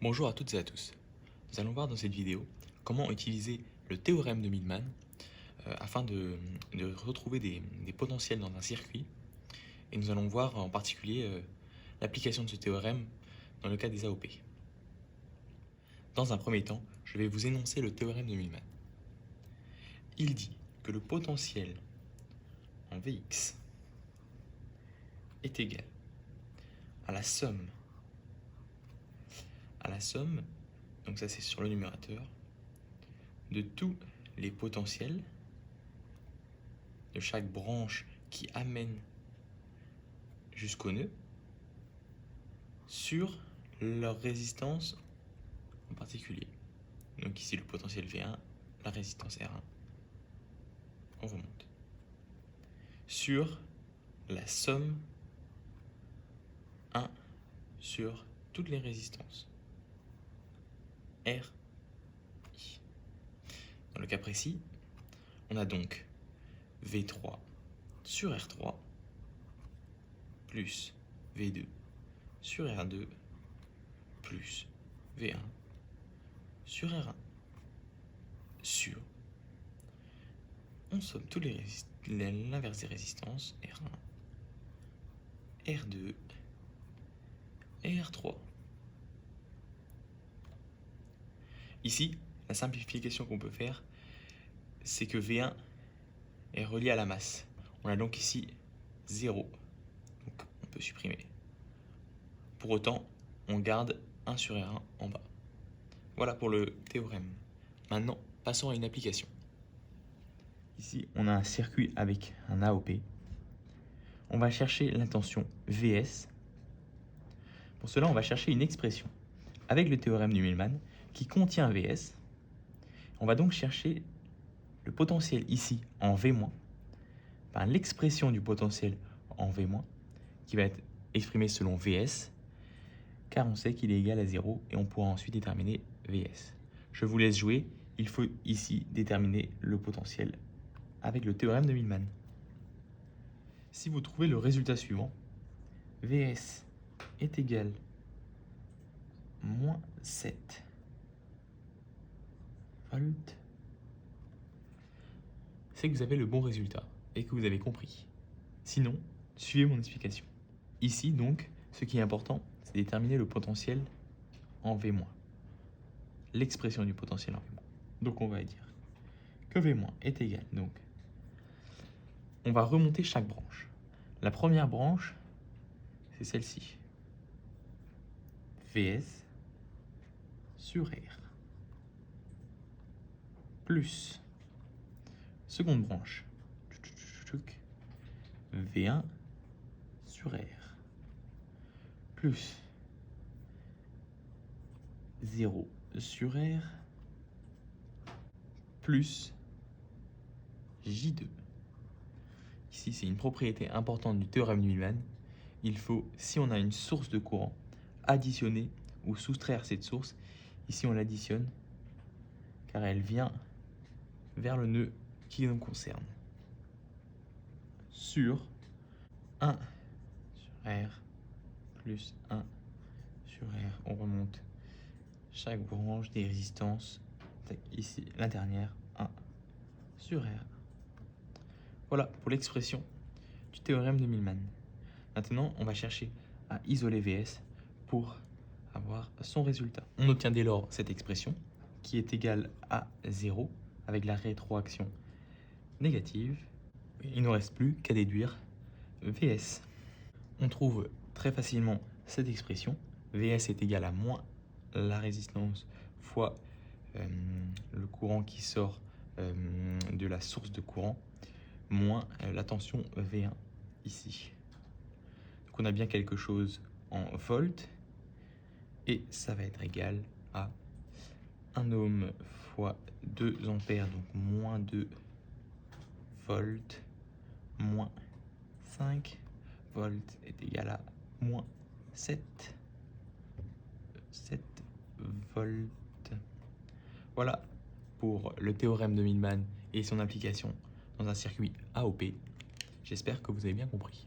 Bonjour à toutes et à tous. Nous allons voir dans cette vidéo comment utiliser le théorème de Millman afin de retrouver des potentiels dans un circuit. Et nous allons voir en particulier l'application de ce théorème dans le cas des AOP. Dans un premier temps, je vais vous énoncer le théorème de Millman. Il dit que le potentiel en Vx est égal à la somme, donc ça c'est sur le numérateur, de tous les potentiels de chaque branche qui amène jusqu'au nœud sur leur résistance en particulier. Donc ici le potentiel V1, la résistance R1. On remonte. Sur la somme 1 sur toutes les résistances. R, I. Dans le cas précis, on a donc V3 sur R3 plus V2 sur R2 plus V1 sur R1 sur, on somme tous l'inverse des résistances, R1, R2 et R3. Ici, la simplification qu'on peut faire, c'est que V1 est relié à la masse. On a donc ici 0, donc on peut supprimer. Pour autant, on garde 1 sur R1 en bas. Voilà pour le théorème. Maintenant, passons à une application. Ici, on a un circuit avec un AOP. On va chercher l'intention Vs. Pour cela, on va chercher une expression avec le théorème de Millman qui contient Vs. On va donc chercher le potentiel ici en V-, l'expression du potentiel en V-, qui va être exprimée selon Vs, car on sait qu'il est égal à 0 et on pourra ensuite déterminer Vs. Je vous laisse jouer, il faut ici déterminer le potentiel avec le théorème de Millman. Si vous trouvez le résultat suivant, Vs est égal à moins 7 volts, c'est que vous avez le bon résultat et que vous avez compris. Sinon, suivez mon explication. Ici, donc, ce qui est important, c'est déterminer le potentiel en V-, l'expression du potentiel en V-. Donc, on va dire que V- est égal, donc, on va remonter chaque branche. La première branche, c'est celle-ci. Vs sur R. Plus, seconde branche, V1 sur R. Plus 0 sur R plus J2. Ici, c'est une propriété importante du théorème de Millman. Il faut, si on a une source de courant, additionner ou soustraire cette source. Ici, on l'additionne car elle vient vers le nœud qui nous concerne. Sur 1 sur R plus 1 sur R. On remonte chaque branche des résistances. Ici, la dernière, 1 sur R. Voilà pour l'expression du théorème de Millman. Maintenant, on va chercher à isoler Vs pour avoir son résultat. On obtient dès lors cette expression qui est égale à 0 avec la rétroaction négative. Il ne nous reste plus qu'à déduire Vs. On trouve très facilement cette expression. Vs est égal à moins la résistance fois le courant qui sort de la source de courant moins la tension V1 ici. Donc on a bien quelque chose en volts et ça va être égal à 1 ohm fois 2 ampères, donc moins 2 volts moins 5 volts est égal à moins 7 volts. Voilà pour le théorème de Millman et son application dans un circuit AOP. J'espère que vous avez bien compris.